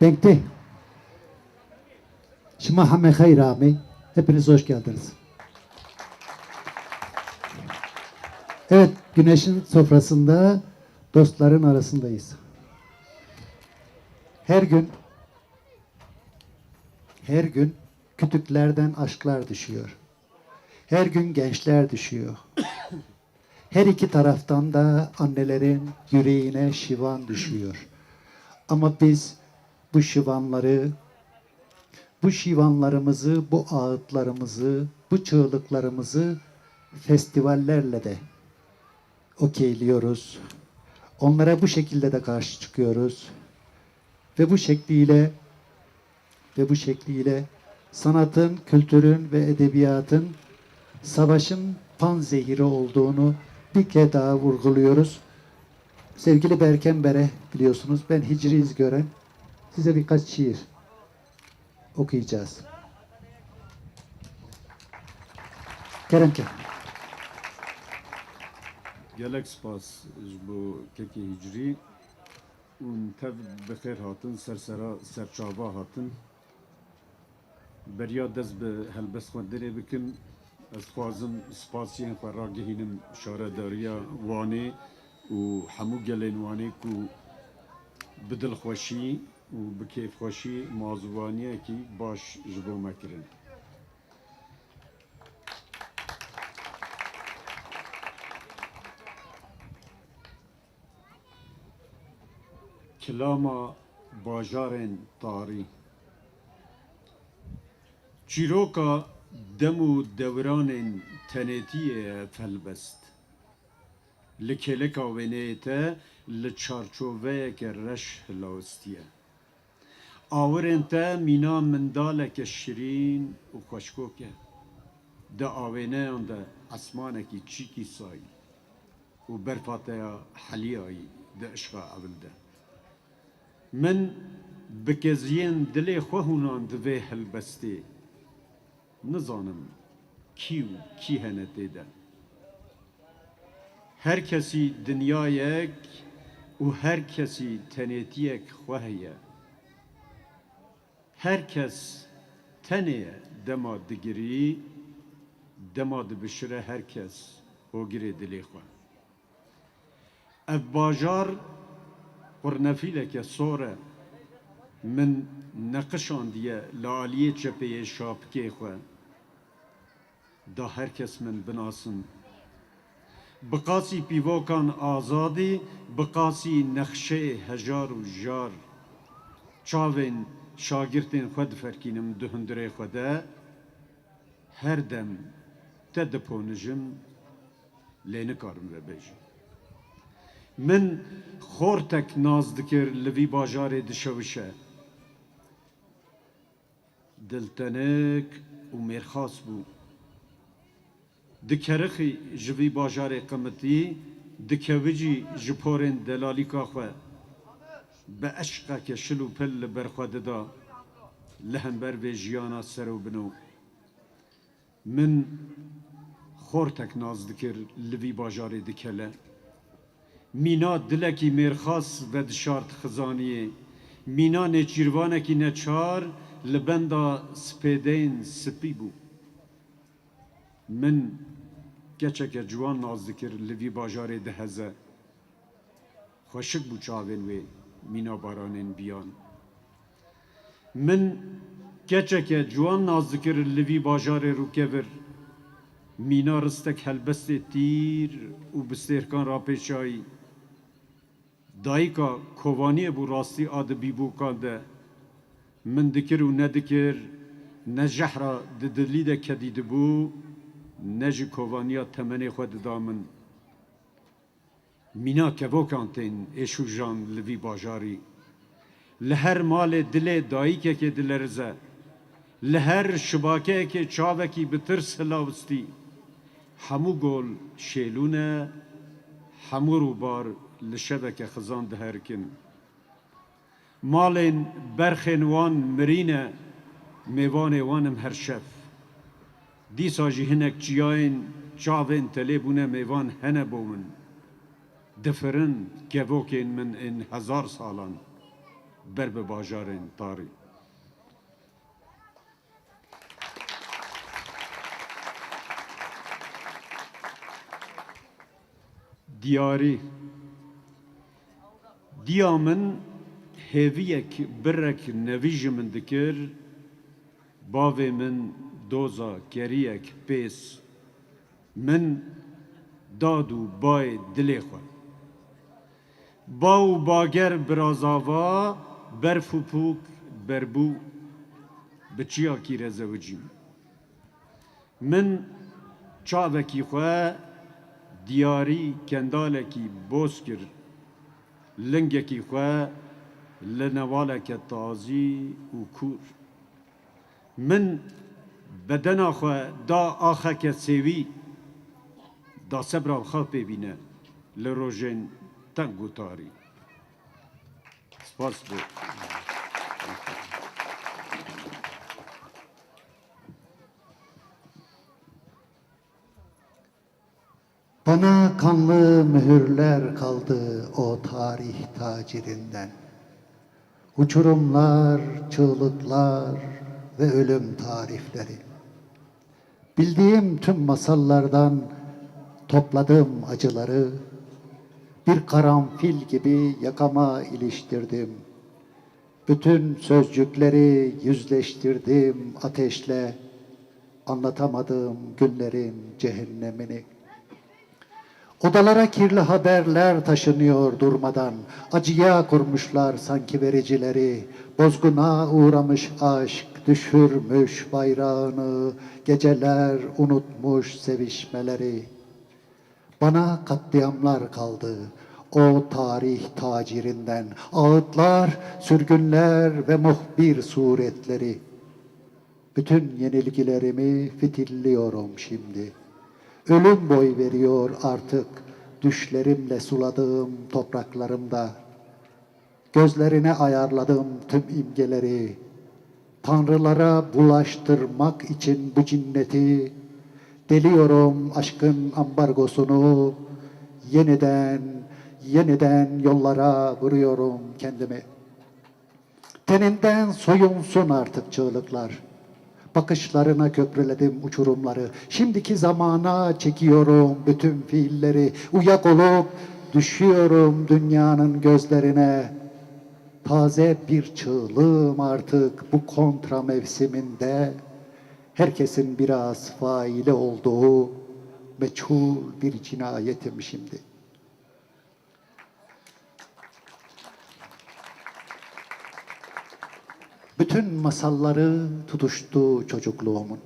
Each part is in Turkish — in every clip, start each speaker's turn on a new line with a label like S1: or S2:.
S1: Denkti. Şımahamme hayrami. Hepiniz hoş geldiniz. Evet, güneşin sofrasında dostların arasındayız. Her gün kütüklerden aşklar düşüyor. Her gün gençler düşüyor. Her iki taraftan da annelerin yüreğine şivan düşüyor. Ama biz bu şivanlarımızı, bu ağıtlarımızı, bu çığlıklarımızı festivallerle de okeyliyoruz. Onlara bu şekilde de karşı çıkıyoruz. Ve bu şekliyle sanatın, kültürün ve edebiyatın savaşın panzehiri olduğunu bir kez daha vurguluyoruz. Sevgili Berken Bere, biliyorsunuz ben Hicri'yiz gören, size birkaç şiir okuyacağız. Keremke.
S2: Gelek spas ji bo kekê hicrî û tev bi xêr hatin serçava hatin. Beriya dest bi helbest xwendirê bikin. Ez xwazim spasiyên xwe ragihînim şaredariya Wanê û hemû gelên Wanê ku bi dilxweşî û bi kêfxweşî mazûvaniyekî baş ji bo me kirin. Kilama bajarên tarî çîroka dem û dewranên tenêtiyê ye felbest. Li kêleka wêneyê te li çarçoveyeke reş hilawistiye. Awirên te mîna mindaleke şirîn û xweşkok e. Di awêneyan de esmanekî çîkî sayî û berfa te ya heliyayî di işqa evil de. Min bi keziyên dilê xwe hûnan di vê helbestê. Nizanim kî û kî hene têde. Her kesî dinyayek û her kesî tenêtiyek xwe heye. Her kes tenê ye dema digirî, dema dibişire her kes hogirê dilê xwe. Ev bajar qurnefîleke sor e. Min neqişandiye li aliyê çepeyê şapikê xwe. Da her kes min binasin. Bi qasî pîvokan azadî, bi qasî nexşeyê hejar û jar. Çavên şagirtên xwe diferkînim di hundirê xwe de. Her dem te diponijim, lê nikarim vebêjim. Min xortek naz dikir li vî bajarê dişewişe. Diltenik û mêrxas bû. Di kerixî ji vî bajarê qimitî, dikevicî ji porên delalîka xwe. Bi eşqeke şil û pil li ber xwe dida, li hember vê jiyana ser û bino. Min xortek naz dikir li vî bajarê dikele. Mîna dilekî mêrxas ve dişart xizaniyê. Mîna nêçîrvanekî neçar li benda spêdeyên spî bû. Min keçeke ciwan naz dikir li vî bajarê diheze. Xweşik bû çavên wê mîna baranên biyan. Min keçeke ciwan naz dikir li vî bajarê rûkevir. Mîna ristek helbestê tîr û bi stêrkan rapêçayî. Dayika kovaniyê bû rastî a di bîbûkan de. Min dikir û nedikir, ne jehra di dilî de kedî dibû, ne jî kovaniya temenê xwe dida min. Mîna kevokan tên êşûjan li vî bajarî. Li her malê dilê dayîkekê dilerize. Li her şibakeyekê çavekî bi tirs hilavistî. Hemû gol şêlûne, hemû rûbar li şeveke xizan diherkin. Malên berxên wan mirîne, mêvanê wanim her şev. Dîsa jî hinek çiyayên çavên telê bûne mêvan hene bo min. Difirin kevokên min ên hezar salan. ber bi bajarên tarî. Diyarî. Diya min hêviyek birek nevî ji min dikir, bavê min doza keriyek pês, min dad û bayê dilê xwe. Ba û bager birazava, berf û pûk berbû, bi çiyakî re zewicîm. Min çavekî xwe diyarî kendalekî boz kir, lingekî xwe li nevaleke tazî û kûr. Min bedena xwe da axeke sêvî, da sebra xwe pêbîne li rojên teng û tarî. Spas bû.
S1: Bana kanlı mühürler kaldı o tarih tacirinden. Uçurumlar, çığlıklar ve ölüm tarifleri. Bildiğim tüm masallardan topladığım acıları bir karanfil gibi yakama iliştirdim. Bütün sözcükleri yüzleştirdim ateşle, anlatamadığım günlerin cehennemini. Odalara kirli haberler taşınıyor durmadan. Acıya kurmuşlar sanki vericileri. Bozguna uğramış aşk düşürmüş bayrağını. Geceler unutmuş sevişmeleri. Bana katliamlar kaldı o tarih tacirinden. Ağıtlar, sürgünler ve muhbir suretleri. Bütün yenilgilerimi fitilliyorum şimdi. Ölüm boy veriyor artık düşlerimle suladığım topraklarımda. Gözlerine ayarladım tüm imgeleri. Tanrılara bulaştırmak için bu cinneti, deliyorum aşkın ambargosunu. Yeniden yollara vuruyorum kendimi. Teninden soyunsun artık çığlıklar. Bakışlarına köprüledim uçurumları. Şimdiki zamana çekiyorum bütün fiilleri. Uyak olup düşüyorum dünyanın gözlerine. Taze bir çığlığım artık bu kontra mevsiminde. Herkesin biraz faili olduğu meçhul bir cinayetim şimdi. Bütün masalları tutuştu çocukluğumun.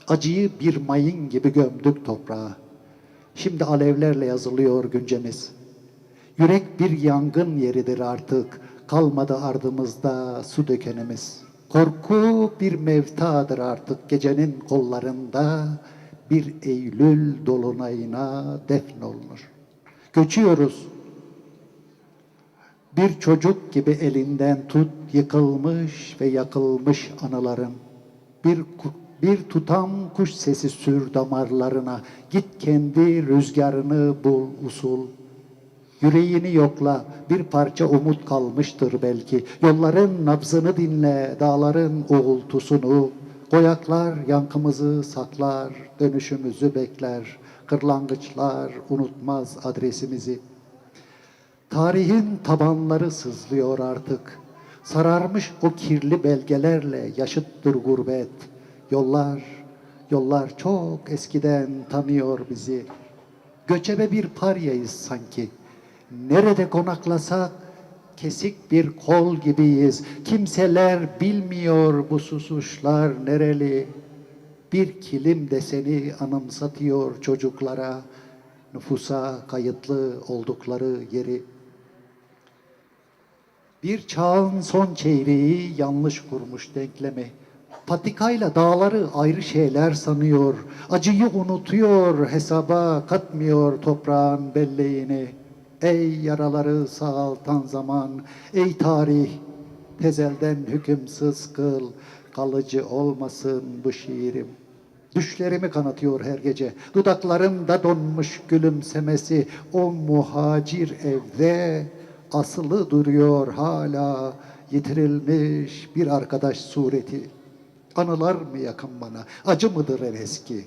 S1: Acıyı bir mayın gibi gömdük toprağa. Şimdi alevlerle yazılıyor güncemiz. Yürek bir yangın yeridir artık. Kalmadı ardımızda su dökenimiz. Korku bir mevtadır artık gecenin kollarında. Bir Eylül dolunayına defnolunur. Göçüyoruz. Bir çocuk gibi elinden tut, yıkılmış ve yakılmış anıların. Bir tutam kuş sesi sür damarlarına. Git kendi rüzgarını bul usul. Yüreğini yokla, bir parça umut kalmıştır belki. Yolların nabzını dinle, dağların uğultusunu. Koyaklar yankımızı saklar, dönüşümüzü bekler. Kırlangıçlar unutmaz adresimizi. Tarihin tabanları sızlıyor artık. Sararmış o kirli belgelerle yaşıttır gurbet. Yollar çok eskiden tanıyor bizi. Göçebe bir paryayız sanki. Nerede konaklasak kesik bir kol gibiyiz. Kimseler bilmiyor bu susuşlar nereli. Bir kilim deseni anımsatıyor çocuklara. Nüfusa kayıtlı oldukları yeri. Bir çağın son çeyreği yanlış kurmuş denklemi. Patikayla dağları ayrı şeyler sanıyor. Acıyı unutuyor, hesaba katmıyor toprağın belleğini. Ey yaraları sağaltan zaman, ey tarih, tezelden hükümsüz kıl, kalıcı olmasın bu şiirim. Düşlerimi kanatıyor her gece, dudaklarımda donmuş gülümsemesi, o muhacir evde asılı duruyor hala yitirilmiş bir arkadaş sureti. Anılar mı yakın bana, acı mıdır en eski?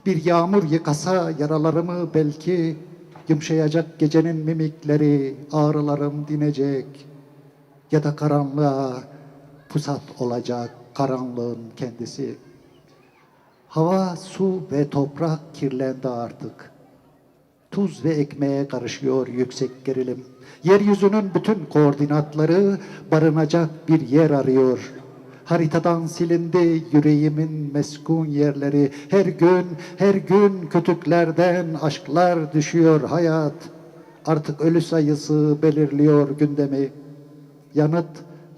S1: Bir yağmur yıkasa yaralarımı belki, yumuşayacak gecenin mimikleri, ağrılarım dinecek. Ya da karanlığa pusat olacak karanlığın kendisi. Hava, su ve toprak kirlendi artık. Tuz ve ekmeğe karışıyor yüksek gerilim. Yeryüzünün bütün koordinatları barınacak bir yer arıyor. Haritadan silindi yüreğimin meskun yerleri. Her gün kötüklerden aşklar düşüyor hayat. Artık ölü sayısı belirliyor gündemi. Yanıt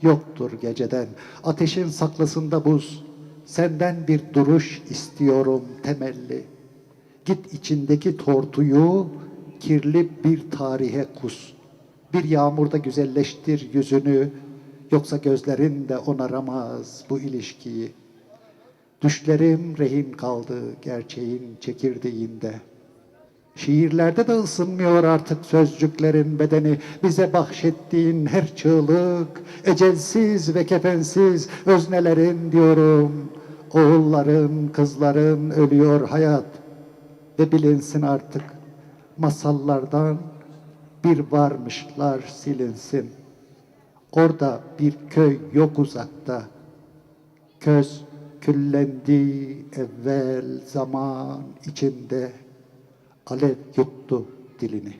S1: yoktur geceden. Ateşin saklısında buz. Senden bir duruş istiyorum temelli. Git içindeki tortuyu kirli bir tarihe kus. Bir yağmurda güzelleştir yüzünü. Yoksa gözlerin de onaramaz bu ilişkiyi. Düşlerim rehin kaldı gerçeğin çekirdeğinde. Şiirlerde de ısınmıyor artık sözcüklerin bedeni. Bize bahşettiğin her çığlık, ecelsiz ve kefensiz öznelerin diyorum. Oğulların, kızların ölüyor hayat. Ve bilinsin artık masallardan bir varmışlar silinsin. Orada bir köy yok uzakta. Köz küllendi evvel zaman içinde. Alev yuttu dilini.